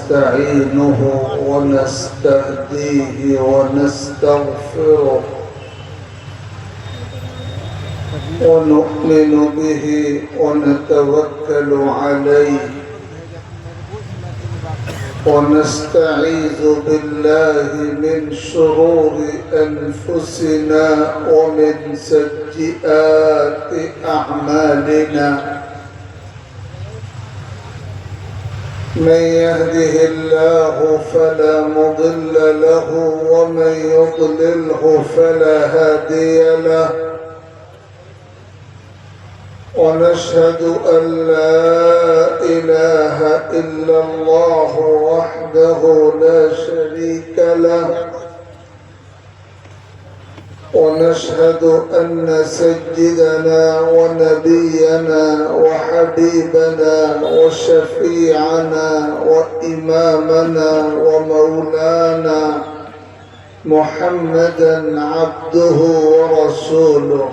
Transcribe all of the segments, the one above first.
ونستعينه ونستهديه ونستغفره ونؤمن به ونتوكل عليه ونستعيذ بالله من شرور أنفسنا ومن سيئات أعمالنا من يهده الله فلا مضل له ومن يضلله فلا هادي له ونشهد أن لا إله إلا الله وحده لا شريك له ونشهد أن سيدنا ونبينا وحبيبنا وشفيعنا وإمامنا ومولانا محمدا عبده ورسوله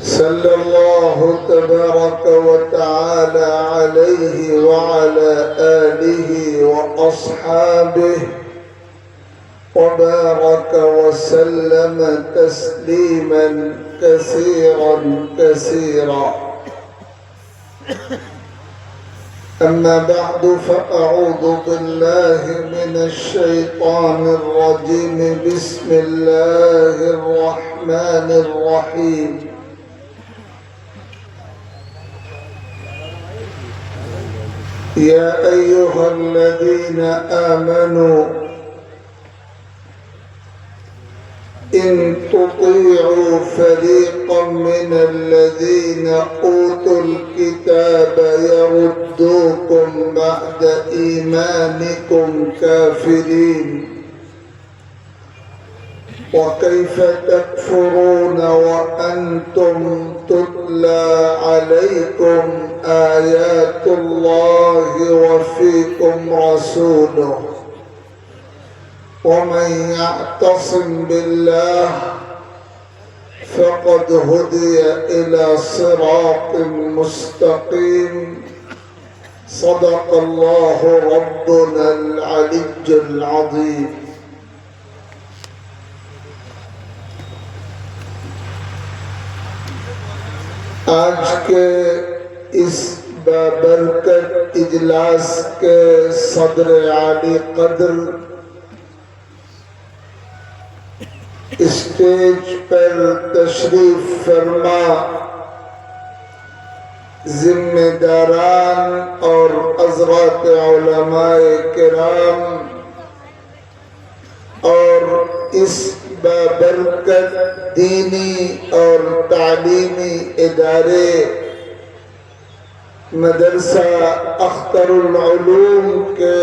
صلى الله تبارك وتعالى عليه وعلى آله وأصحابه وبارك وسلم تسليما كثيرا كثيرا. أما بعد فأعوذ بالله من الشيطان الرجيم. بسم الله الرحمن الرحيم. يا أيها الذين آمنوا إن تطيعوا فريقا من الذين أوتوا الكتاب يردوكم بعد إيمانكم كافرين وكيف تكفرون وأنتم تتلى عليكم آيات الله وفيكم رسوله ومن يعتصم بالله فقد هدي إلى صراط مستقيم. صدق الله ربنا العلي العظيم. آج کے اس بابرکت اجلاس کے صدر عالی قدر اسٹیج پر تشریف فرما ذمہ داران اور حضرات علماء کرام اور اس بابرکت دینی اور تعلیمی ادارے مدرسہ اختر العلوم کے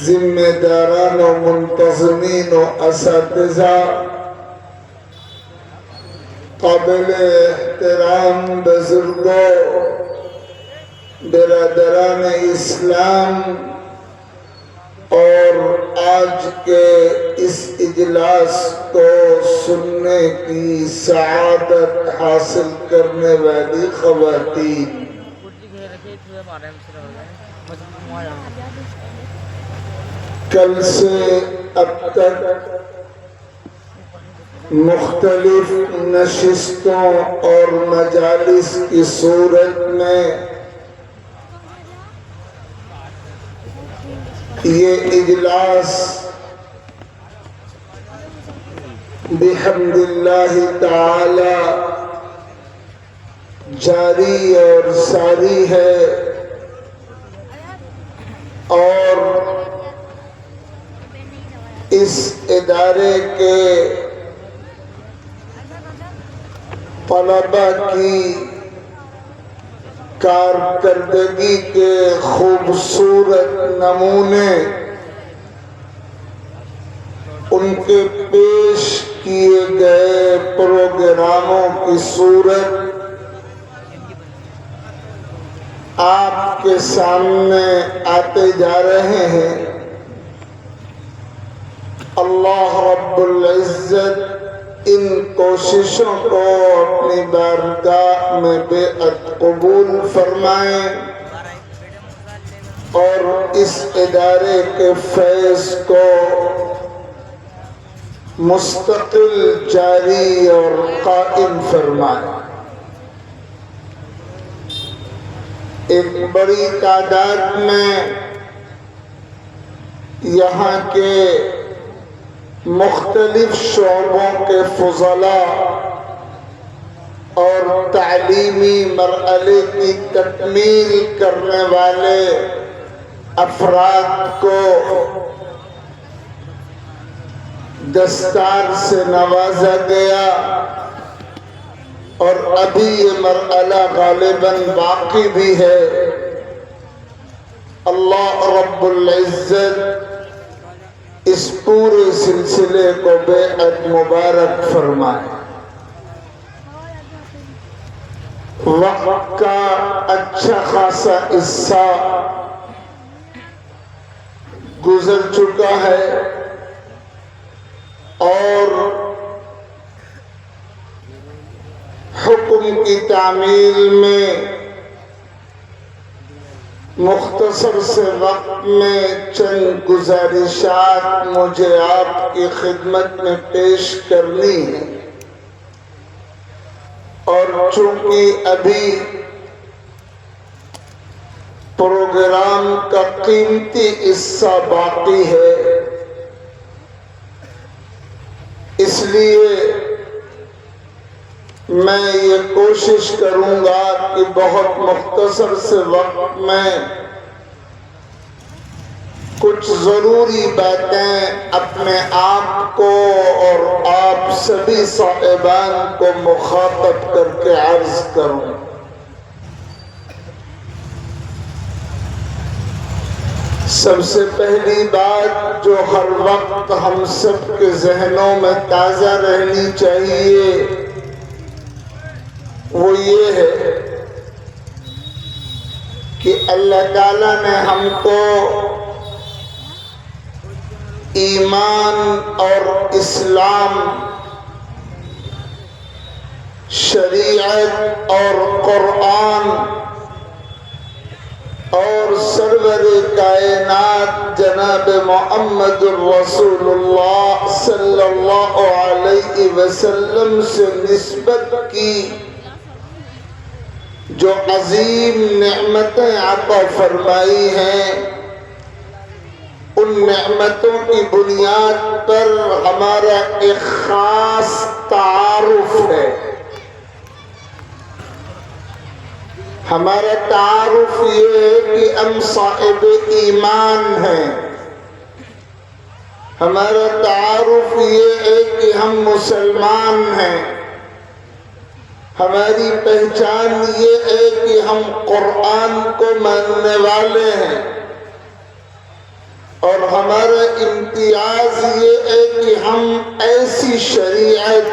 ذمہ داران و منتظمین و اساتذہ، قابل احترام بزرگوں، برادران اسلام اور آج کے اس اجلاس کو سننے کی سعادت حاصل کرنے والی خواتین، کل سے اب تک مختلف نشستوں اور مجالس کی صورت میں یہ اجلاس بحمد اللہ تعالی جاری اور ساری ہے، اور اس ادارے کے طلباء کی کارکردگی کے خوبصورت نمونے ان کے پیش کیے گئے پروگراموں کی صورت آپ کے سامنے آتے جا رہے ہیں۔ اللہ رب العزت ان کوششوں کو اپنی بارگاہ میں بیعت قبول فرمائیں اور اس ادارے کے فیض کو مستقل جاری اور قائم فرمائیں۔ ایک بڑی تعداد میں یہاں کے مختلف شعبوں کے فضلاء اور تعلیمی مرحلے کی تکمیل کرنے والے افراد کو دستار سے نوازا گیا اور ابھی یہ مرحلہ غالباً باقی بھی ہے۔ اللہ رب العزت اس پورے سلسلے کو بیعت مبارک فرمائے۔ وقت کا اچھا خاصا حصہ گزر چکا ہے اور حکم کی تعمیل میں مختصر سے وقت میں چند گزارشات مجھے آپ کی خدمت میں پیش کرنی ہے، اور چونکہ ابھی پروگرام کا قیمتی حصہ باقی ہے، اس لیے میں یہ کوشش کروں گا کہ بہت مختصر سے وقت میں کچھ ضروری باتیں اپنے آپ کو اور آپ سبھی صاحبان کو مخاطب کر کے عرض کروں۔ سب سے پہلی بات جو ہر وقت ہم سب کے ذہنوں میں تازہ رہنی چاہیے وہ یہ ہے کہ اللہ تعالیٰ نے ہم کو ایمان اور اسلام، شریعت اور قرآن اور سرور کائنات جناب محمد الرسول اللہ صلی اللہ علیہ وسلم سے نسبت کی جو عظیم نعمتیں عطا فرمائی ہیں، ان نعمتوں کی بنیاد پر ہمارا ایک خاص تعارف ہے۔ ہمارا تعارف یہ ہے کہ ہم صاحب ایمان ہیں، ہمارا تعارف یہ ہے کہ ہم مسلمان ہیں، ہماری پہچان یہ ہے کہ ہم قرآن کو ماننے والے ہیں، اور ہمارا امتیاز یہ ہے کہ ہم ایسی شریعت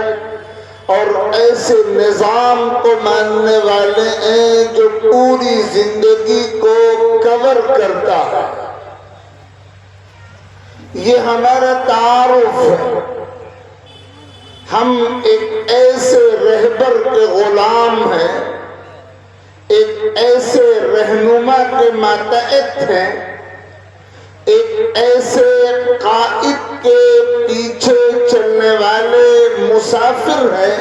اور ایسے نظام کو ماننے والے ہیں جو پوری زندگی کو کور کرتا ہے۔ یہ ہمارا تعارف ہے۔ ہم ایک ایسے رہبر کے غلام ہیں، ایک ایسے رہنما کے ماتحت ہیں، ایک ایسے قائد کے پیچھے چلنے والے مسافر ہیں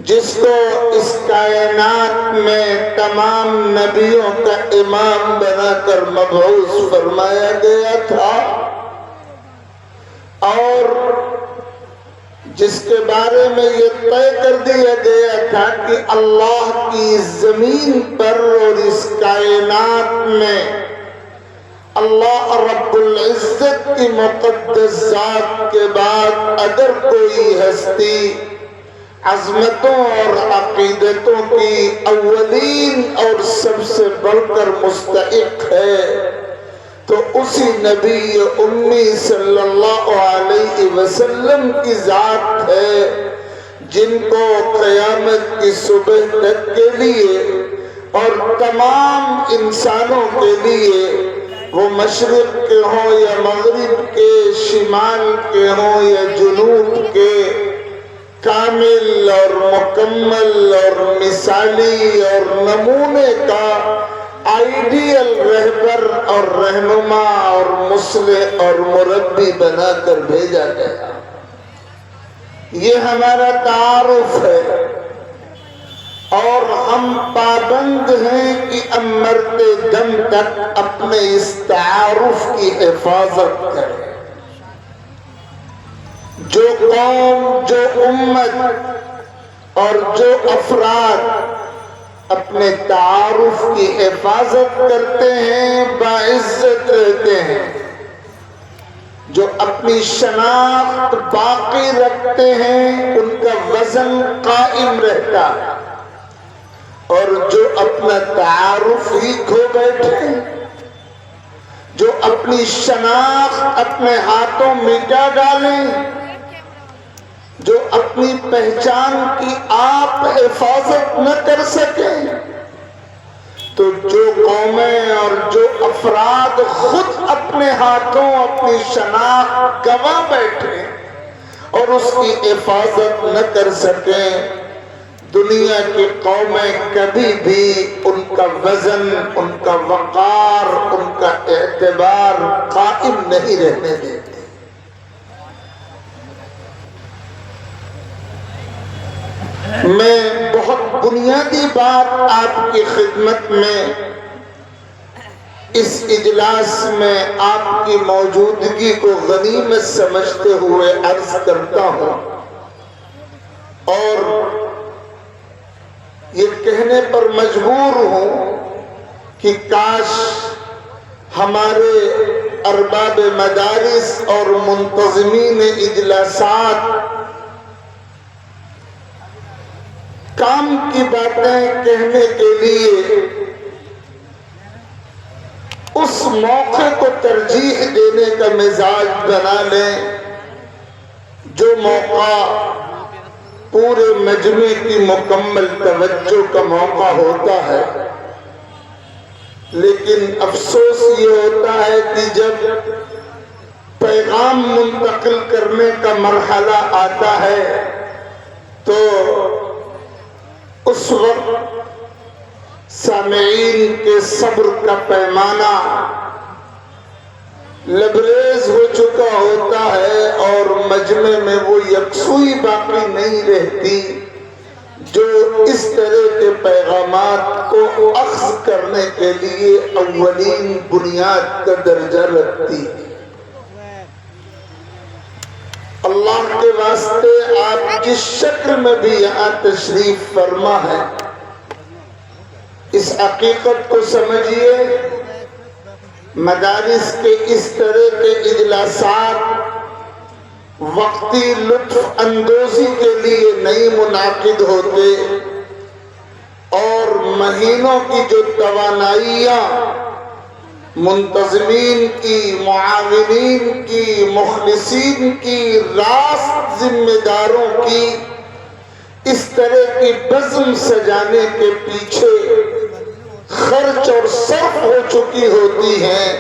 جس کو اس کائنات میں تمام نبیوں کا امام بنا کر مبعوث فرمایا گیا تھا، اور جس کے بارے میں یہ طے کر دیا گیا تھا کہ اللہ کی زمین پر اور اس کائنات میں اللہ رب العزت کی مقدس ذات کے بعد اگر کوئی ہستی عظمتوں اور عقیدتوں کی اولین اور سب سے بڑھ کر مستحق ہے تو اسی نبی امی صلی اللہ علیہ وسلم کی ذات ہے، جن کو قیامت کی صبح تک کے لیے اور تمام انسانوں کے لیے وہ مشرق کے ہوں یا مغرب کے، شمال کے ہوں یا جنوب کے، کامل اور مکمل اور مثالی اور نمونے کا آئیڈیل رہبر اور رہنما اور مصلح اور مربی بنا کر بھیجا گیا۔ یہ ہمارا تعارف ہے، اور ہم پابند ہیں کہ اب مرتے دم تک اپنے اس تعارف کی حفاظت کریں۔ جو قوم، جو امت اور جو افراد اپنے تعارف کی حفاظت کرتے ہیں باعزت رہتے ہیں، جو اپنی شناخت باقی رکھتے ہیں ان کا وزن قائم رہتا ہے، اور جو اپنا تعارف ہی کھو بیٹھے، جو اپنی شناخت اپنے ہاتھوں مٹا ڈالیں، جو اپنی پہچان کی آپ حفاظت نہ کر سکیں، تو جو قومیں اور جو افراد خود اپنے ہاتھوں اپنی شناخت گنوا بیٹھے اور اس کی حفاظت نہ کر سکیں، دنیا کی قومیں کبھی بھی ان کا وزن، ان کا وقار، ان کا اعتبار قائم نہیں رہنے دیتے۔ میں بہت بنیادی بات آپ کی خدمت میں اس اجلاس میں آپ کی موجودگی کو غنیمت سمجھتے ہوئے عرض کرتا ہوں، اور یہ کہنے پر مجبور ہوں کہ کاش ہمارے ارباب مدارس اور منتظمین اجلاسات کام کی باتیں کہنے کے لیے اس موقع کو ترجیح دینے کا مزاج بنا لیں جو موقع پورے مجمع کی مکمل توجہ کا موقع ہوتا ہے۔ لیکن افسوس یہ ہوتا ہے کہ جب پیغام منتقل کرنے کا مرحلہ آتا ہے تو اس وقت سامعین کے صبر کا پیمانہ لبریز ہو چکا ہوتا ہے، اور مجمع میں وہ یکسوئی باقی نہیں رہتی جو اس طرح کے پیغامات کو اخذ کرنے کے لیے اولین بنیاد کا درجہ رکھتی ہے۔ اللہ کے واسطے آپ جس شکل میں بھی یہاں تشریف فرما ہے، اس حقیقت کو سمجھیے، مدارس کے اس طرح کے اجلاسات وقتی لطف اندوزی کے لیے نہیں منعقد ہوتے، اور مہینوں کی جو توانائیاں منتظمین کی، معاونین کی، مخلصین کی، راست ذمہ داروں کی اس طرح کی بزم سجانے کے پیچھے خرچ اور صرف ہو چکی ہوتی ہیں،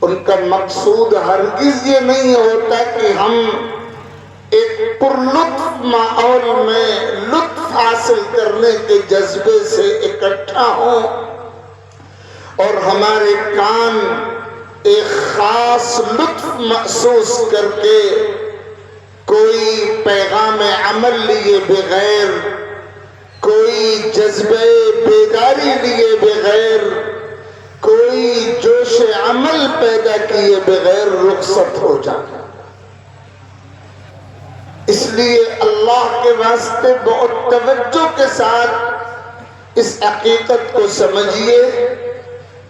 ان کا مقصود ہرگز یہ نہیں ہوتا کہ ہم ایک پرلطف ماحول میں لطف حاصل کرنے کے جذبے سے اکٹھا ہوں اور ہمارے کان ایک خاص لطف محسوس کر کے کوئی پیغام عمل لیے بغیر، کوئی جذبہ بیداری لیے بغیر، کوئی جوش عمل پیدا کیے بغیر رخصت ہو جانا۔ اس لیے اللہ کے واسطے بہت توجہ کے ساتھ اس حقیقت کو سمجھیے۔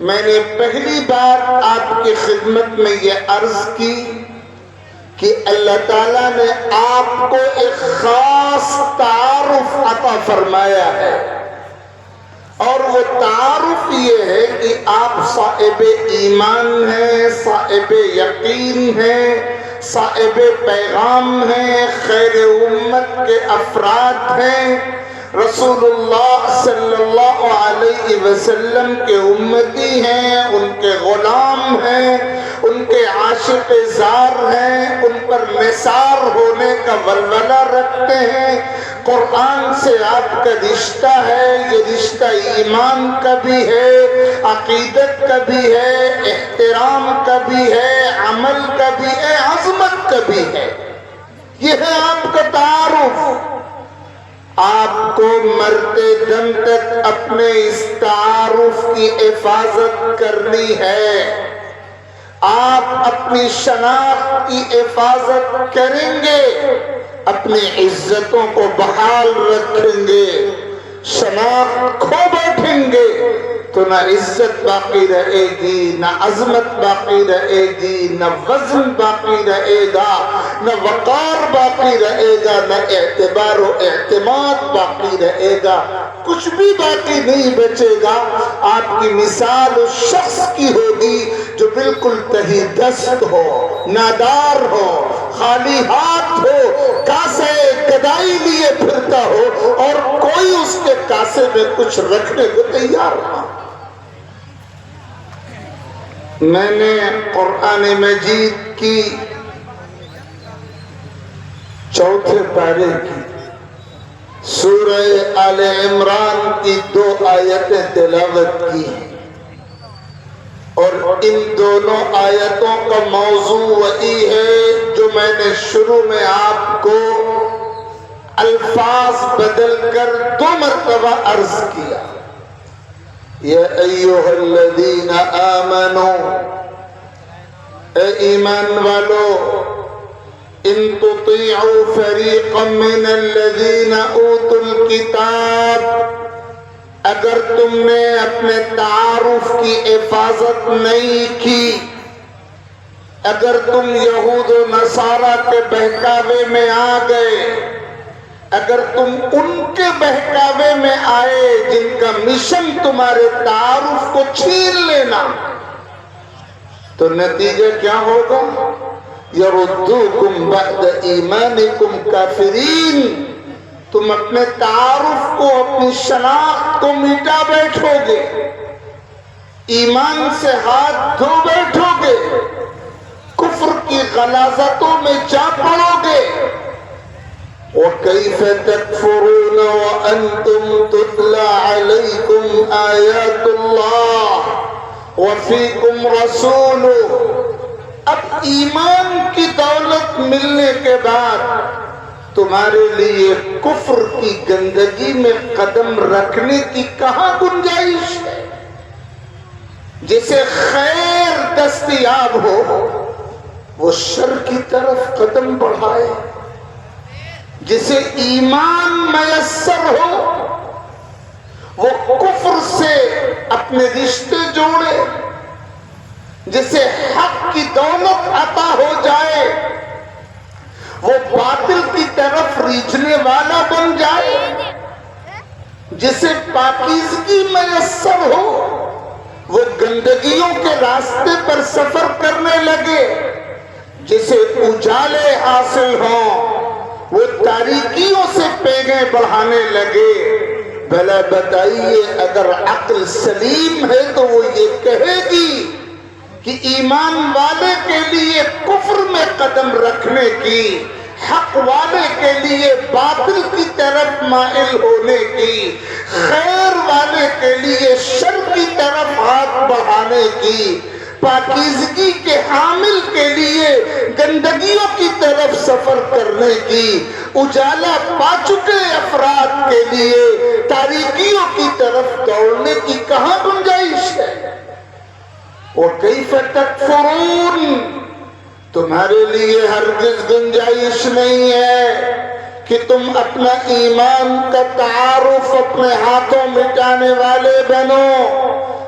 میں نے پہلی بار آپ کی خدمت میں یہ عرض کی کہ اللہ تعالیٰ نے آپ کو ایک خاص تعارف عطا فرمایا ہے، اور وہ تعارف یہ ہے کہ آپ صاحب ایمان ہیں، صاحب یقین ہیں، صاحب پیغام ہیں، خیر امت کے افراد ہیں۔ رسول اللہ صلی اللہ علیہ علیہ وسلم کے امتی ہیں، ان کے غلام ہیں، ان کے عاشق زار ہیں، ان پر نثار ہونے کا ولولہ رکھتے ہیں۔ قرآن سے آپ کا رشتہ ہے، یہ رشتہ ایمان کا بھی ہے، عقیدت کا بھی ہے، احترام کا بھی ہے، عمل کا بھی ہے، عظمت کا بھی ہے۔ یہ ہے آپ کا تعارف۔ آپ کو مرتے دم تک اپنے اس تعارف کی حفاظت کرنی ہے۔ آپ اپنی شناخت کی حفاظت کریں گے، اپنی عزتوں کو بحال رکھیں گے۔ شناخت کھو بیٹھیں گے تو نہ عزت باقی رہے گی، نہ عظمت باقی رہے گی، نہ وزن باقی رہے گا، نہ وقار باقی رہے گا، نہ اعتبار و اعتماد باقی رہے گا، کچھ بھی باقی نہیں بچے گا۔ آپ کی مثال اس شخص کی ہوگی جو بالکل تہی دست ہو، نادار ہو، خالی ہاتھ ہو، کاسے گدائی لیے پھرتا ہو اور کوئی اس کے کاسے میں کچھ رکھنے کو تیار نہ۔ میں نے قرآن مجید کی چوتھے پارے کی سورہ آل عمران کی 2 آیتیں تلاوت کی اور ان دونوں آیتوں کا موضوع وہی ہے جو میں نے شروع میں آپ کو الفاظ بدل کر 2 مرتبہ عرض کیا۔ یا ایھا الذین آمنوا، اے ایمان والو، ان تطیعوا فریقا من الذین اوتوا الکتاب، اگر تم نے اپنے تعارف کی حفاظت نہیں کی، اگر تم یہود و نصارہ کے بہکاوے میں آ گئے، اگر تم ان کے بہکاوے میں آئے جن کا مشن تمہارے تعارف کو چھین لینا، تو نتیجہ کیا ہوگا؟ یردوکم بعد ایمانکم کافرین، تم اپنے تعارف کو، اپنی شناخت کو مٹا بیٹھو گے، ایمان سے ہاتھ دھو بیٹھو گے، کفر کی غلاظتوں میں جا پڑو گے۔ وَكَيْفَ تَكْفُرُونَ وَأَنْتُمْ تُتْلَى عَلَيْكُمْ آيَاتُ اللَّهِ وَفِيكُمْ رَسُولُهُ، اب ایمان کی دولت ملنے کے بعد تمہارے لیے کفر کی گندگی میں قدم رکھنے کی کہاں گنجائش ہے؟ جسے خیر دستیاب ہو وہ شر کی طرف قدم بڑھائے، جسے ایمان میسر ہو وہ کفر سے اپنے رشتے جوڑے، جسے حق کی دولت عطا ہو جائے وہ باطل کی طرف ریجھنے والا بن جائے، جسے پاکیزگی میسر ہو وہ گندگیوں کے راستے پر سفر کرنے لگے، جسے اجالے حاصل ہوں وہ تاریکیوں سے پیگیں بڑھانے لگے۔ بھلا بتائیے اگر عقل سلیم ہے تو وہ یہ کہے گی کہ ایمان والے کے لیے کفر میں قدم رکھنے کی، حق والے کے لیے باطل کی طرف مائل ہونے کی، خیر والے کے لیے شر کی طرف ہاتھ بڑھانے کی، پاکیزگی کے حامل کے لیے گندگیوں کی طرف سفر کرنے کی، اجالا پا چکے افراد کے لیے تاریکیوں کی طرف دوڑنے کی کہاں گنجائش ہے؟ وَكَيْفَ تَكْفُرُونَ، تمہارے لیے ہرگز گنجائش نہیں ہے کہ تم اپنا ایمان کا تعارف اپنے ہاتھوں مٹانے والے بنو۔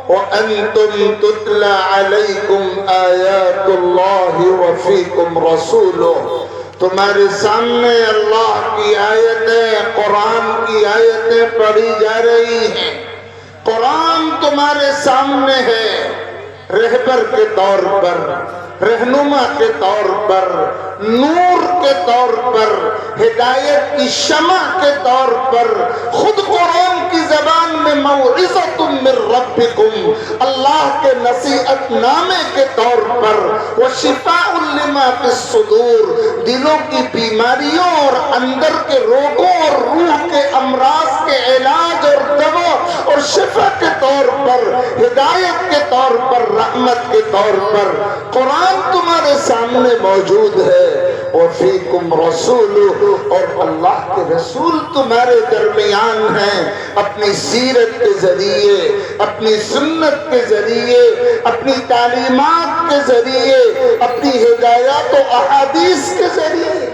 وَأَنْتُمْ تُتْلَى عَلَيْكُمْ آيَاتُ اللَّهِ وَفِيكُمْ رَسُولُهُ، تمہارے سامنے اللہ کی آیتیں، قرآن کی آیتیں پڑھی جا رہی ہیں، قرآن تمہارے سامنے ہے، رہبر کے طور پر، رہنما کے طور پر، نور کے طور پر، ہدایت کی شمع کے طور پر، خود قرآن کی زبان میں موعظۃ من ربکم، اللہ کے نصیحت نامے کے طور پر، وشفاء لما فی الصدور، دلوں کی بیماریوں اور اندر کے روگوں اور روح کے امراض کے علاج اور دوا اور شفا کے طور پر، ہدایت کے طور پر، رحمت کے طور پر قرآن تمہارے سامنے موجود ہے۔ وفیکم رسول، اور اللہ کے رسول تمہارے درمیان ہیں، اپنی سیرت کے ذریعے، اپنی سنت کے ذریعے، اپنی تعلیمات کے ذریعے، اپنی ہدایات و احادیث کے ذریعے۔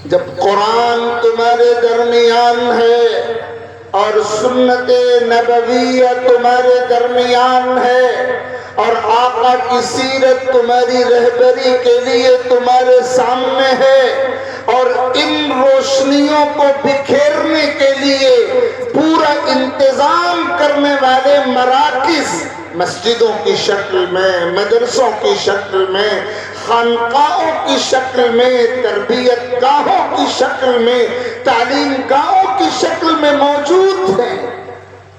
جب قرآن تمہارے درمیان ہے اور سنت نبویہ تمہارے درمیان ہے اور آقا کی سیرت تمہاری رہبری کے لیے تمہارے سامنے ہے، اور ان روشنیوں کو بکھیرنے کے لیے پورا انتظام کرنے والے مراکز، مسجدوں کی شکل میں، مدرسوں کی شکل میں، خانقاہوں کی شکل میں، تربیت گاہوں کی شکل میں، تعلیم گاہوں کی شکل میں موجود ہیں،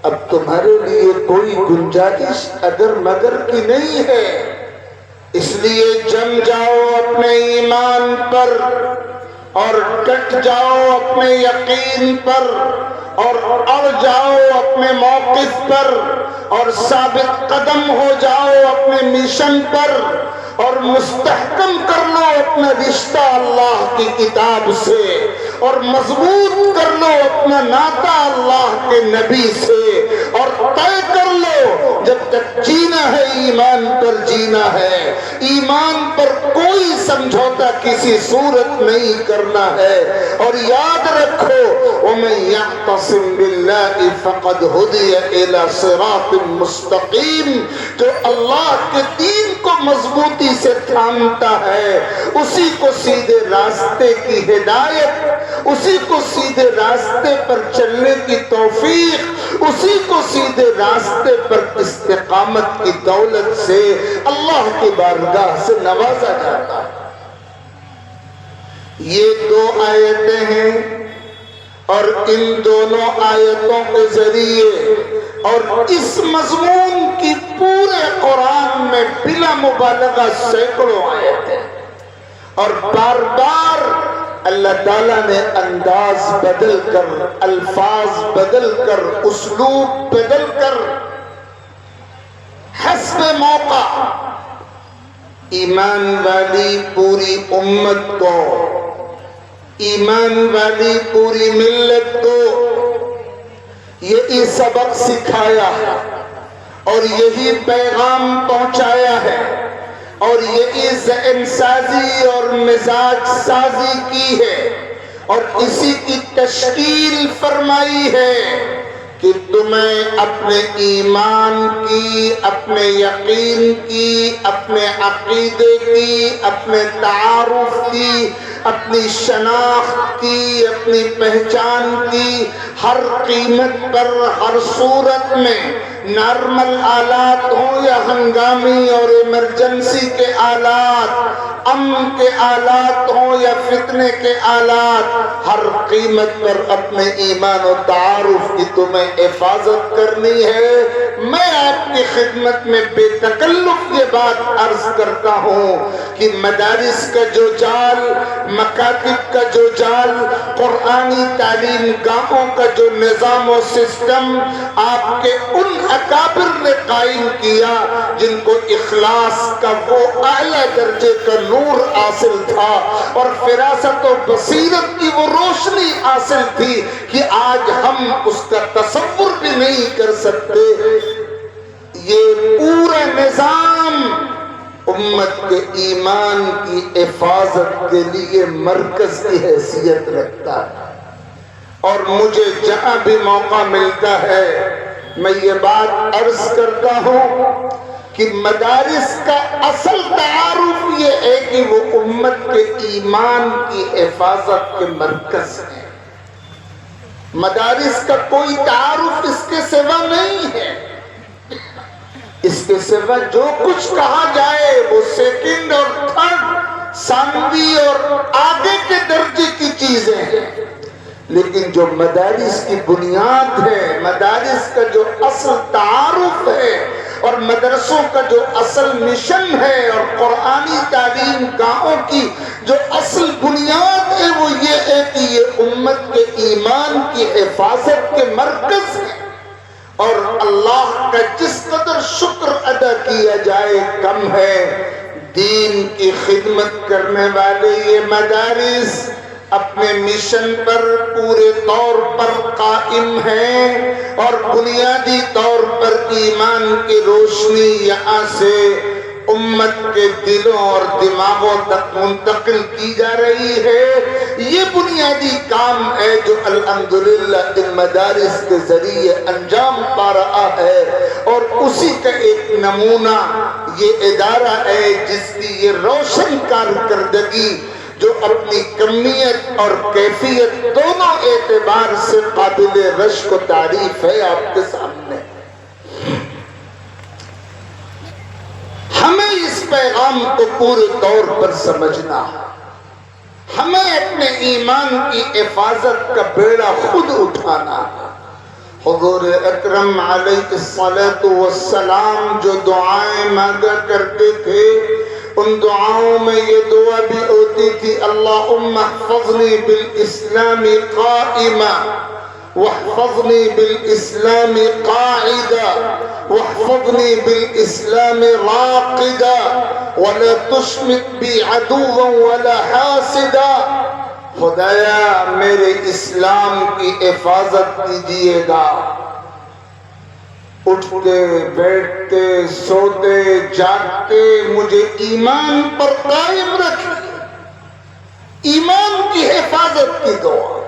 اب تمہارے لیے کوئی گنجائش اگر مگر کی نہیں ہے۔ اس لیے جم جاؤ اپنے ایمان پر اور ڈٹ جاؤ اپنے یقین پر اور اڑ جاؤ اپنے موقف پر اور ثابت قدم ہو جاؤ اپنے مشن پر اور مستحکم کر لو اپنا رشتہ اللہ کی کتاب سے اور مضبوط کر لو اپنا ناطہ اللہ کے نبی سے اور طے کر لو جب تک جینا ہے ایمان پر جینا ہے، ایمان پر کوئی سمجھوتا کسی صورت نہیں کرنا ہے۔ اور یاد رکھو وَمَن يَعْتَصِمْ بِاللَّهِ فَقَدْ هُدِيَ إِلَى صِرَاطٍ مُسْتَقِيمٍ، جو اللہ کے دین کو مضبوطی سے تھامتا ہے اسی کو سیدھے راستے کی ہدایت، اسی کو سیدھے راستے پر چلنے کی توفیق، اسی کو سیدھے راستے پر استقامت کی دولت سے اللہ کی بارگاہ سے نوازا جاتا ہے۔ یہ دو آیتیں ہیں اور ان دونوں آیتوں کے ذریعے اور اس مضمون کی پورے قرآن میں بلا مبالغہ سینکڑوں آیتیں اور بار بار اللہ تعالیٰ نے انداز بدل کر، الفاظ بدل کر، اسلوب بدل کر حسب موقع ایمان والی پوری امت کو، ایمان والی پوری ملت کو یہی سبق سکھایا ہے اور یہی پیغام پہنچایا ہے اور یہی ذہن سازی اور مزاج سازی کی ہے اور اسی کی تشکیل فرمائی ہے کہ تمہیں اپنے ایمان کی، اپنے یقین کی، اپنے عقیدے کی، اپنے تعارف کی، اپنی شناخت کی، اپنی پہچان کی ہر قیمت پر، ہر صورت میں، نارمل آلات ہوں یا ہنگامی اور ایمرجنسی کے آلات، امن کے آلات ہوں یا فتنے کے آلات، ہر قیمت پر اپنے ایمان و تعارف کی تمہیں حفاظت کرنی ہے۔ میں آپ کی خدمت میں بے تکلف یہ بات عرض کرتا ہوں کہ مدارس کا جو جال، مکاتب کا جو جال، قرآنی تعلیم گاہوں کا جو نظام و سسٹم آپ کے ان اکابر نے قائم کیا جن کو اخلاص کا وہ اعلیٰ درجے کا نور حاصل تھا اور فراست و بصیرت کی وہ روشنی حاصل تھی کہ آج ہم اس کا تصور بھی نہیں کر سکتے، یہ پورا نظام امت کے ایمان کی حفاظت کے لیے مرکز کی حیثیت رکھتا ہے۔ اور مجھے جہاں بھی موقع ملتا ہے میں یہ بات عرض کرتا ہوں کہ مدارس کا اصل تعارف یہ ہے کہ وہ امت کے ایمان کی حفاظت کے مرکز ہے۔ مدارس کا کوئی تعارف اس کے سوا نہیں ہے، اس کے سوا جو کچھ کہا جائے وہ سیکنڈ اور تھرڈ، ثانوی اور آگے کے درجے کی چیزیں ہیں، لیکن جو مدارس کی بنیاد ہے، مدارس جو اصل تعارف ہے اور مدرسوں کا جو اصل مشن ہے اور قرآنی تعلیم گاہوں کی جو اصل بنیاد ہے وہ یہ ہے کہ یہ امت کے ایمان کی حفاظت کے مرکز ہے، اور اللہ کا جس قدر شکر ادا کیا جائے کم ہے۔ دین کی خدمت کرنے والے یہ مدارس اپنے مشن پر پورے طور پر قائم ہیں، اور بنیادی طور پر ایمان کی روشنی یہاں سے امت کے دلوں اور دماغوں تک منتقل کی جا رہی ہے۔ یہ بنیادی کام ہے جو الحمدللہ ان مدارس کے ذریعے انجام پا رہا ہے، اور اسی کا ایک نمونہ یہ ادارہ ہے جس کی یہ روشن کارکردگی جو اپنی کمیت اور کیفیت دونوں اعتبار سے قابل رشک و تعریف ہے آپ کے سامنے۔ ہمیں اس پیغام کو پورے طور پر سمجھنا ہے، ہمیں اپنے ایمان کی حفاظت کا بیڑا خود اٹھانا ہے۔ حضور اکرم علیہ الصلوۃ والسلام جو دعائیں مانگا کرتے تھے، ان دعاؤں میں یہ دعا بھی ہوتی تھی، اللہم احفظنی بالاسلام قائما واحفظنی بالاسلام قاعدا واحفظنی بالاسلام راقدا ولا تشمت بی عدوا ولا حاسدا۔ خدایا میرے اسلام کی حفاظت کیجیے گا، اٹھتے بیٹھتے سوتے جاگتے مجھے ایمان پر قائم رکھیے۔ ایمان کی حفاظت کی دعا،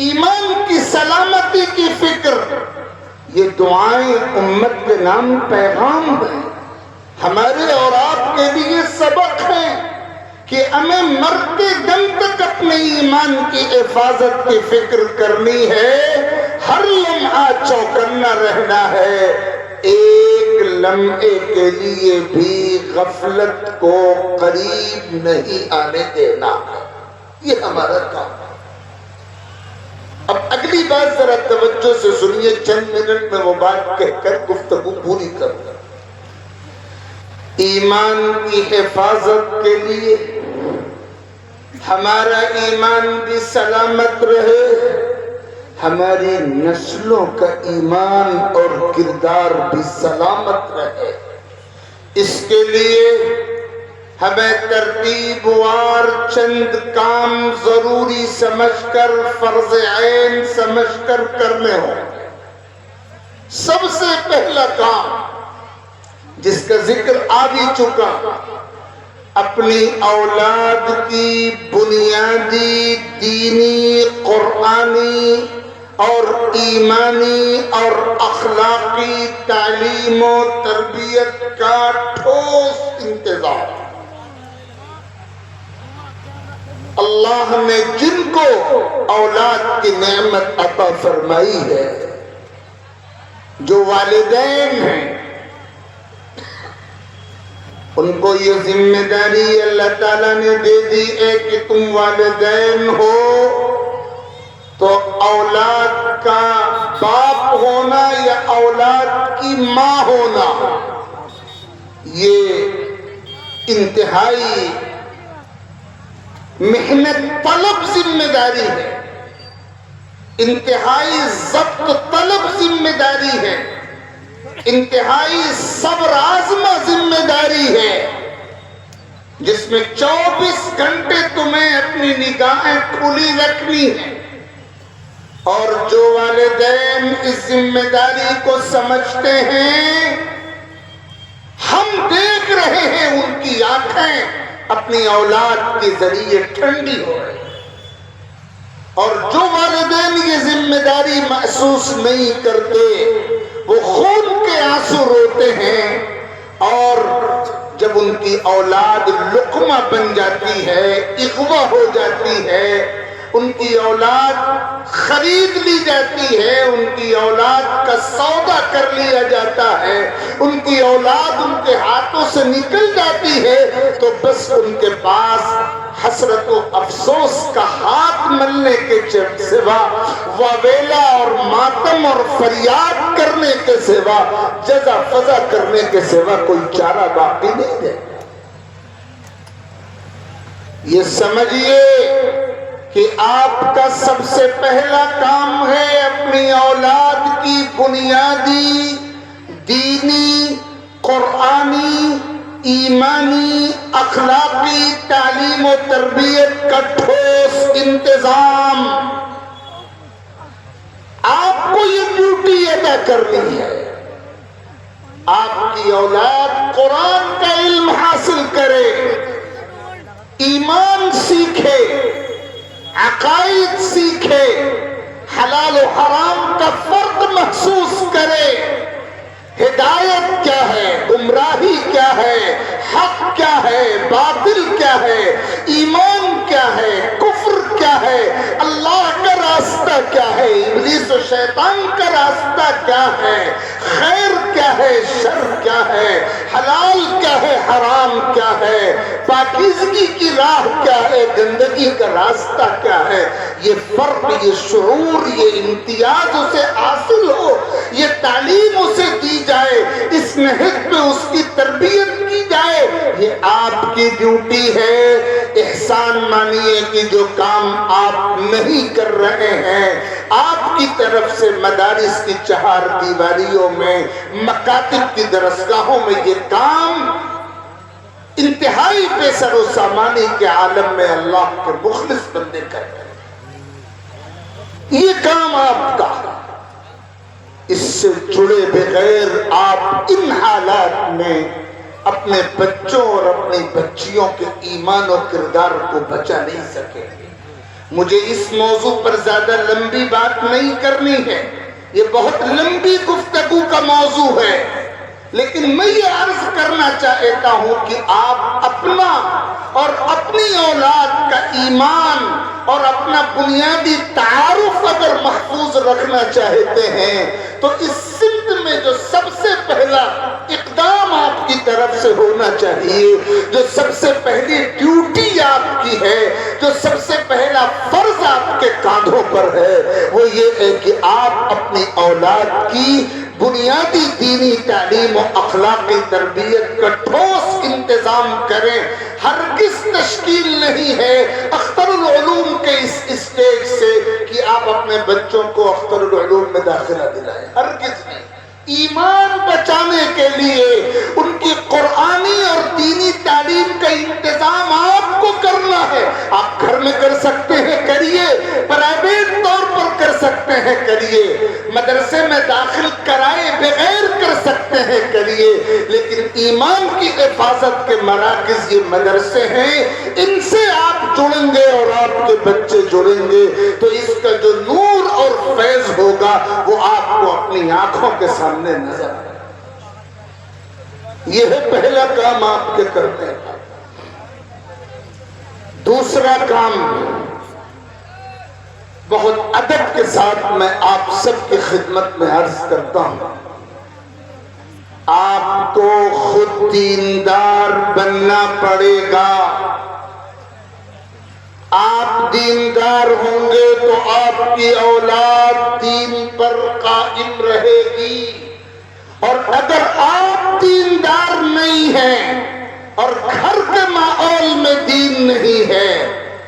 ایمان کی سلامتی کی فکر، یہ دعائیں امت کے نام پیغام ہیں، ہمارے اور آپ کے لیے سبق ہیں کہ ہمیں مرتے دم تک اپنے ایمان کی حفاظت کی فکر کرنی ہے، ہر لمحہ چوکنا رہنا ہے، ایک لمحے کے لیے بھی غفلت کو قریب نہیں آنے دینا، یہ ہمارا کام ہے۔ اب اگلی بات ذرا توجہ سے سنیے، چند منٹ میں وہ بات کہہ کر گفتگو پوری کروں۔ ایمان کی حفاظت کے لیے ہمارا ایمان بھی سلامت رہے، ہماری نسلوں کا ایمان اور کردار بھی سلامت رہے، اس کے لیے ہمیں ترتیب وار چند کام ضروری سمجھ کر، فرض عین سمجھ کر کرنے ہوں۔ سب سے پہلا کام جس کا ذکر آ بھی چکا، اپنی اولاد کی بنیادی دینی، قرآنی اور ایمانی اور اخلاقی تعلیم و تربیت کا ٹھوس انتظام۔ اللہ نے جن کو اولاد کی نعمت عطا فرمائی ہے، جو والدین ہیں، ان کو یہ ذمہ داری اللہ تعالیٰ نے دے دی ہے کہ تم والدین ہو تو اولاد کا باپ ہونا یا اولاد کی ماں ہونا یہ انتہائی محنت طلب ذمہ داری ہے، انتہائی ضبط طلب ذمہ داری ہے، انتہائی صبر آزما ذمہ داری ہے، جس میں 24 گھنٹے تمہیں اپنی نگاہیں کھلی رکھنی ہیں۔ اور جو والدین اس ذمہ داری کو سمجھتے ہیں، ہم دیکھ رہے ہیں ان کی آنکھیں اپنی اولاد کے ذریعے ٹھنڈی ہو رہی، اور جو والدین یہ ذمہ داری محسوس نہیں کرتے وہ خون کے آنسو روتے ہیں، اور جب ان کی اولاد لقمہ بن جاتی ہے، اغوا ہو جاتی ہے، ان کی اولاد خرید لی جاتی ہے، ان کی اولاد کا سودا کر لیا جاتا ہے، ان کی اولاد ان کے ہاتھوں سے نکل جاتی ہے، تو بس ان کے پاس حسرت و افسوس کا ہاتھ ملنے کے سوا، واویلا اور ماتم اور فریاد کرنے کے سوا، جزا فضا کرنے کے سوا کوئی چارہ باقی نہیں ہے۔ یہ سمجھیے کہ آپ کا سب سے پہلا کام ہے اپنی اولاد کی بنیادی دینی، قرآنی، ایمانی، اخلاقی تعلیم و تربیت کا ٹھوس انتظام۔ آپ کو یہ ڈیوٹی ادا کرنی ہے۔ آپ کی اولاد قرآن کا علم حاصل کرے، ایمان سیکھے، عقائد سیکھے، حلال و حرام کا فرق محسوس کرے، ہدایت کیا ہے، گمراہی کیا ہے، حق کیا ہے، باطل کیا ہے، ایمان کیا ہے، کفر کیا ہے، اللہ کا راستہ کیا ہے، ابلیس و شیطان کا راستہ کیا ہے، خیر کیا ہے، شر کیا ہے، حلال کیا ہے، حرام کیا ہے، پاکیزگی کی راہ کیا ہے، گندگی کا راستہ کیا ہے، یہ فرق، یہ شعور، یہ امتیاز اسے حاصل ہو، یہ تعلیم اسے دی جائے، اس نہج پہ اس کی تربیت کی جائے، یہ آپ کی ڈیوٹی ہے۔ احسان مانیے کہ جو کام آپ نہیں کر رہے ہیں، آپ کی طرف سے مدارس کی چہار دیواریوں میں، مکاتب کی درسگاہوں میں یہ کام انتہائی بے سر و سامانی کے عالم میں اللہ کے مخلص بندے کر رہے ہیں، یہ کام آپ کا۔ اس سے جڑے بغیر آپ ان حالات میں اپنے بچوں اور اپنی بچیوں کے ایمان و کردار کو بچا نہیں سکیں گے۔ مجھے اس موضوع پر زیادہ لمبی بات نہیں کرنی ہے، یہ بہت لمبی گفتگو کا موضوع ہے، لیکن میں یہ عرض کرنا چاہتا ہوں کہ آپ اپنا اور اپنی اولاد کا ایمان اور اپنا بنیادی تعارف اگر محفوظ رکھنا چاہتے ہیں تو اس سمت میں جو سب سے پہلا اقدام آپ کی طرف سے ہونا چاہیے، جو سب سے پہلی ڈیوٹی آپ کی ہے، جو سب سے پہلا فرض آپ کے کاندھوں پر ہے، وہ یہ ہے کہ آپ اپنی اولاد کی بنیادی دینی تعلیم و اخلاقی تربیت کا ٹھوس انتظام کریں۔ ہرگز تشکیل نہیں ہے اختر العلوم کے اس اسٹیج سے کہ آپ اپنے بچوں کو اختر العلوم میں داخلہ دلائیں، ہرگز نہیں۔ ایمان بچانے کے لیے ان کی قرآنی اور دینی تعلیم کا انتظام آپ کو کرنا ہے۔ آپ گھر میں کر سکتے ہیں، کریے، پرائیویٹ طور پر کر سکتے ہیں، کریے، مدرسے میں داخل کرائے بغیر کر سکتے ہیں، کریے، لیکن ایمان کی حفاظت کے مراکز یہ مدرسے ہیں، ان سے آپ جڑیں گے اور آپ کے بچے جڑیں گے تو اس کا جو نور اور فیض ہوگا وہ آپ کو اپنی آنکھوں کے سامنے نظر آئے۔ یہ ہے پہلا کام آپ کے کرتے ہیں۔ دوسرا کام بہت ادب کے ساتھ میں آپ سب کی خدمت میں عرض کرتا ہوں، آپ کو خود دیندار بننا پڑے گا۔ آپ دیندار ہوں گے تو آپ کی اولاد دین پر قائم رہے گی، اور اگر آپ دیندار نہیں ہیں اور گھر کے ماحول میں دین نہیں ہے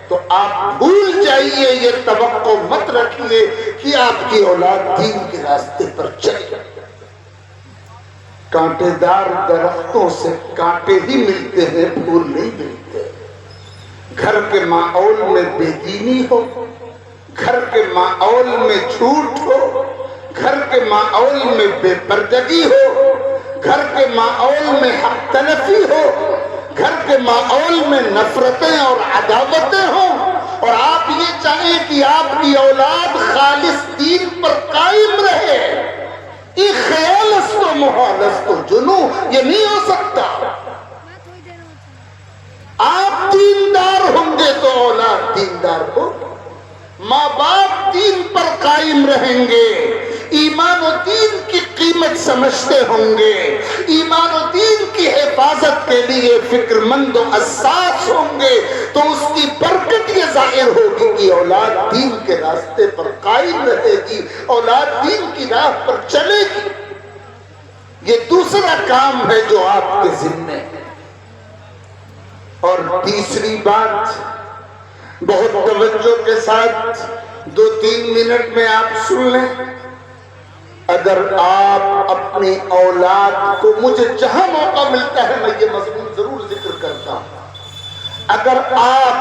تو آپ بھول جائیے، یہ توقع مت رکھیے کہ آپ کی اولاد دین کے راستے پر چلے۔ کانٹے دار درختوں سے کانٹے ہی ملتے ہیں، پھول نہیں ملتے۔ گھر کے ماحول میں بے دینی ہو، گھر کے ماحول میں جھوٹ ہو، گھر کے ماحول میں بے پردگی ہو، گھر کے ماحول میں حق تلفی ہو، گھر کے ماحول میں نفرتیں اور عداوتیں ہوں، اور آپ یہ چاہیں کہ آپ کی اولاد خالص دین پر قائم رہے، یہ خیال است و محال است و جنو، یہ نہیں ہو سکتا۔ آپ دیندار ہوں گے تو اولاد دیندار ہو۔ ماں باپ دین پر قائم رہیں گے، ایمان و دین کی قیمت سمجھتے ہوں گے، ایمان و دین کی حفاظت کے لیے فکر مند و حساس ہوں گے، تو اس کی برکت یہ ظاہر ہوگی کہ اولاد دین کے راستے پر قائم رہے گی، اولاد دین کی راہ پر چلے گی۔ یہ دوسرا کام ہے جو آپ کے ذمہ ہے۔ اور تیسری بات بہت توجہ کے ساتھ 2-3 منٹ میں آپ سن لیں، اگر آپ اپنی اولاد کو، مجھے جہاں موقع ملتا ہے میں یہ مضمون ضرور ذکر کرتا ہوں، اگر آپ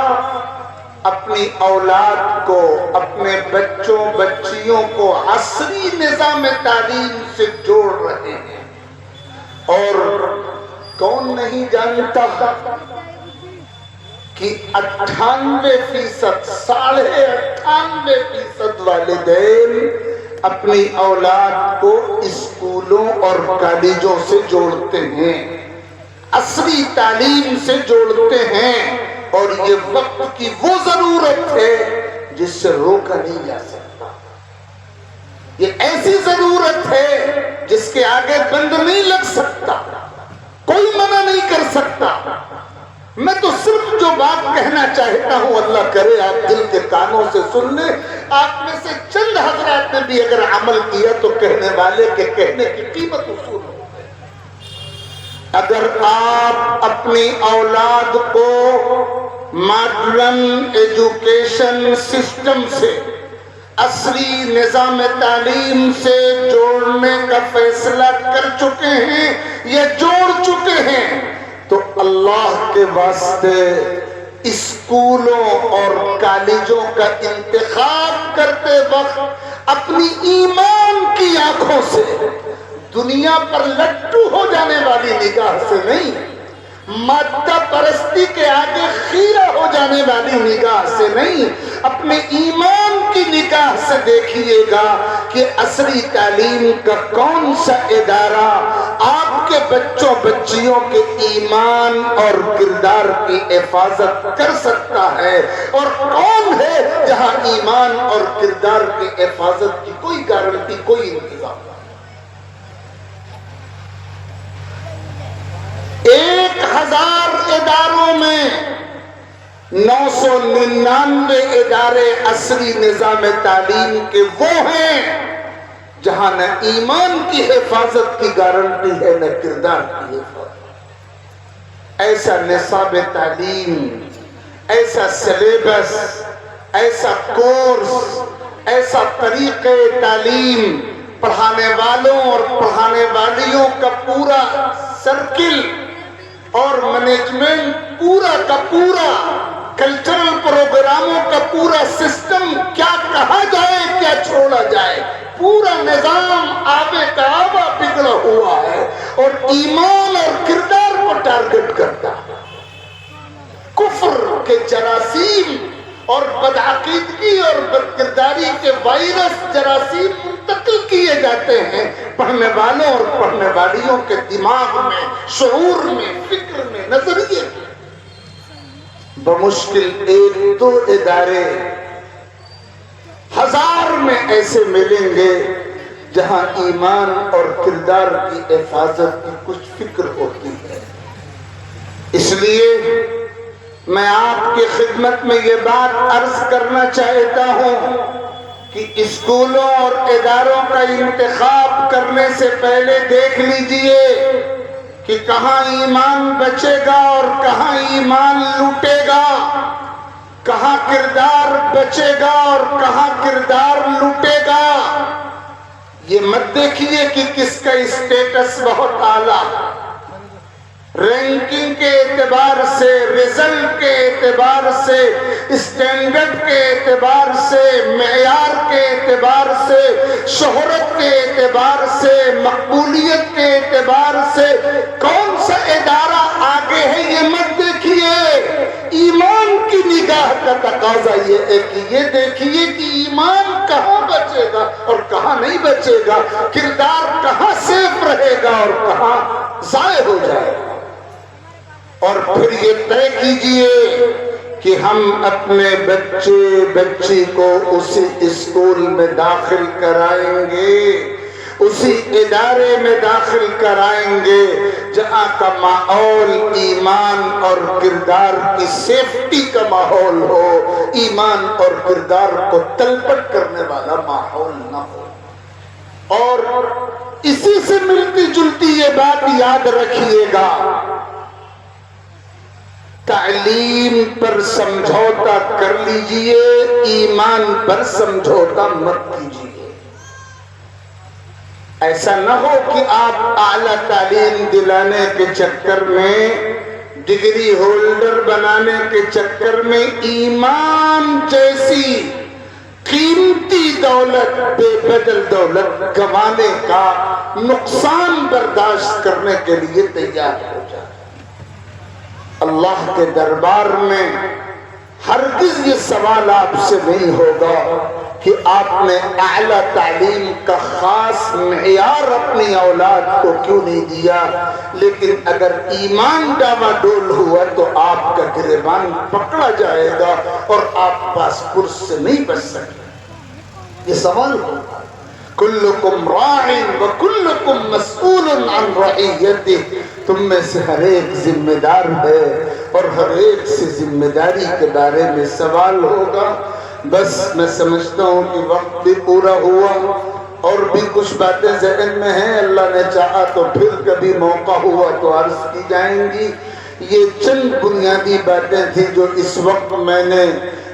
اپنی اولاد کو، اپنے بچوں بچیوں کو عصری نظام تعلیم سے جوڑ رہے ہیں، اور کون نہیں جانتا کہ 98%، 98.5% والدین اپنی اولاد کو اسکولوں اور کالجوں سے جوڑتے ہیں، عصری تعلیم سے جوڑتے ہیں، اور یہ وقت کی وہ ضرورت ہے جس سے روکا نہیں جا سکتا۔ یہ ایسی ضرورت ہے جس کے آگے بند نہیں لگ سکتا، کوئی منع نہیں کر سکتا۔ میں تو صرف جو بات کہنا چاہتا ہوں، اللہ کرے آپ دل کے کانوں سے سن لیں، آپ میں سے چند حضرات نے بھی اگر عمل کیا تو کہنے والے کے کہنے کی قیمت وصول ہو گئی۔ اگر آپ اپنی اولاد کو ماڈرن ایجوکیشن سسٹم سے، عصری نظام تعلیم سے جوڑنے کا فیصلہ کر چکے ہیں یا جوڑ چکے ہیں، تو اللہ کے واسطے اسکولوں اور کالجوں کا انتخاب کرتے وقت اپنی ایمان کی آنکھوں سے، دنیا پر لٹو ہو جانے والی نگاہ سے نہیں، مادہ پرستی کے آگے خیرہ ہو جانے والی نگاہ سے نہیں، اپنے ایمان کی نگاہ سے دیکھیے گا کہ عصری تعلیم کا کون سا ادارہ آپ کے بچوں بچیوں کے ایمان اور کردار کی حفاظت کر سکتا ہے، اور کون ہے جہاں ایمان اور کردار کی حفاظت کی کوئی گارنٹی، کوئی انتظام نہیں۔ 1000 اداروں میں 999 ادارے عصری نظام تعلیم کے وہ ہیں جہاں نہ ایمان کی حفاظت کی گارنٹی ہے نہ کردار کی حفاظت۔ ایسا نصاب تعلیم، ایسا سلیبس، ایسا کورس، ایسا طریقہ تعلیم، پڑھانے والوں اور پڑھانے والیوں کا پورا سرکل اور مینجمنٹ پورا کا پورا، کلچرل پروگراموں کا پورا سسٹم، کیا کہا جائے کیا چھوڑا جائے، پورا نظام آبے کا آبا بگڑا ہوا ہے، اور ایمان اور کردار کو ٹارگٹ کرتا ہے۔ کفر کے جراثیم اور بدعقیدگی اور بدکرداری کے وائرس جراثیم منتقل کیے جاتے ہیں پڑھنے والوں اور پڑھنے والیوں کے دماغ میں، شعور میں، فکر میں، نظریے میں۔ بمشکل 1-2 ادارے 1000 میں ایسے ملیں گے جہاں ایمان اور کردار کی حفاظت کی کچھ فکر ہوتی ہے۔ اس لیے میں آپ کی خدمت میں یہ بات عرض کرنا چاہتا ہوں کہ اسکولوں اور اداروں کا انتخاب کرنے سے پہلے دیکھ لیجئے کہ کہاں ایمان بچے گا اور کہاں ایمان لوٹے گا، کہاں کردار بچے گا اور کہاں کردار لوٹے گا۔ یہ مت دیکھیے کہ کس کا اسٹیٹس بہت اعلیٰ، رینکنگ کے اعتبار سے، رزلٹ کے اعتبار سے، اسٹینڈرڈ کے اعتبار سے، معیار کے اعتبار سے، شہرت کے اعتبار سے، مقبولیت کے اعتبار سے کون سا ادارہ آگے ہے یہ مت دیکھیے۔ ایمان کی نگاہ کا تقاضا یہ ہے کہ یہ دیکھیے کہ ایمان کہاں بچے گا اور کہاں نہیں بچے گا، کردار کہاں سیف رہے گا اور کہاں ضائع ہو جائے گا۔ اور پھر یہ طے کیجئے کہ ہم اپنے بچے بچی کو اسی اسکول میں داخل کرائیں گے، اسی ادارے میں داخل کرائیں گے جہاں کا ماحول ایمان اور کردار کی سیفٹی کا ماحول ہو، ایمان اور کردار کو تلپٹ کرنے والا ماحول نہ ہو۔ اور اسی سے ملتی جلتی یہ بات یاد رکھیے گا، تعلیم پر سمجھوتا کر لیجئے، ایمان پر سمجھوتا مت کیجئے۔ ایسا نہ ہو کہ آپ اعلیٰ تعلیم دلانے کے چکر میں، ڈگری ہولڈر بنانے کے چکر میں ایمان جیسی قیمتی دولت، بے بدل دولت گنوانے کا نقصان برداشت کرنے کے لیے تیار ہو جائے۔ اللہ کے دربار میں ہرگز یہ سوال آپ سے نہیں ہوگا کہ آپ نے اعلیٰ تعلیم کا خاص معیار اپنی اولاد کو کیوں نہیں دیا، لیکن اگر ایمان ڈاواڈول ہوا تو آپ کا گریبان پکڑا جائے گا اور آپ پاسپورٹ سے نہیں بچ سکتے۔ یہ سوال ہوگا۔ کلکم راع وکلکم مسئول عن رعیتہ، تم میں سے ہر ایک ذمہ دار ہے اور ہر ایک سے ذمہ داری کے بارے میں سوال ہوگا۔ بس میں سمجھتا ہوں کہ وقت بھی پورا ہوا اور بھی کچھ باتیں ذہن میں ہیں، اللہ نے چاہا تو پھر کبھی موقع ہوا تو عرض کی جائیں گی۔ یہ چند بنیادی باتیں تھیں جو اس وقت میں نے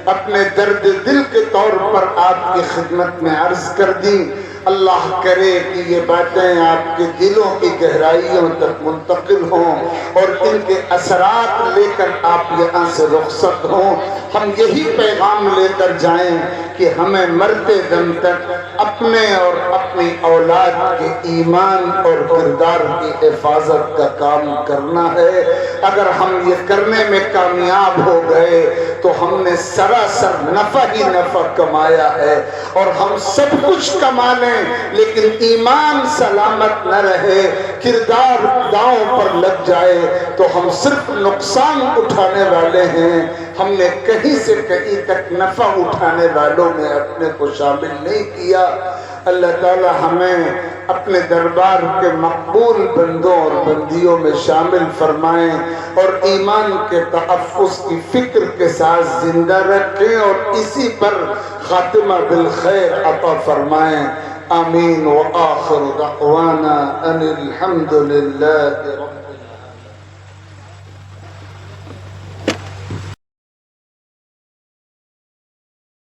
اپنے درد دل کے طور پر آپ کی خدمت میں عرض کر دی۔ اللہ کرے کہ یہ باتیں آپ کے دلوں کی گہرائیوں تک منتقل ہوں اور ان کے اثرات لے کر آپ یہاں سے رخصت ہوں۔ ہم یہی پیغام لے کر جائیں کہ ہمیں مرتے دم تک اپنے اور اپنی اولاد کے ایمان اور کردار کی حفاظت کا کام کرنا ہے۔ اگر ہم یہ کرنے میں کامیاب ہو گئے تو ہم نے سراسر نفع ہی نفع کمایا ہے، اور ہم سب کچھ کما لیں لیکن ایمان سلامت نہ رہے، کردار داؤں پر لگ جائے تو ہم صرف نقصان اٹھانے والے ہیں۔ ہم نے کہیں سے کہیں تک نفع اٹھانے والوں میں اپنے کو شامل نہیں کیا۔ اللہ تعالی ہمیں اپنے دربار کے مقبول بندوں اور بندیوں میں شامل فرمائیں اور ایمان کے تحفظ کی فکر کے ساتھ زندہ رکھیں اور اسی پر خاتمہ بالخیر عطا فرمائیں۔ آمین۔ وآخر دعوانا ان الحمد للہ رب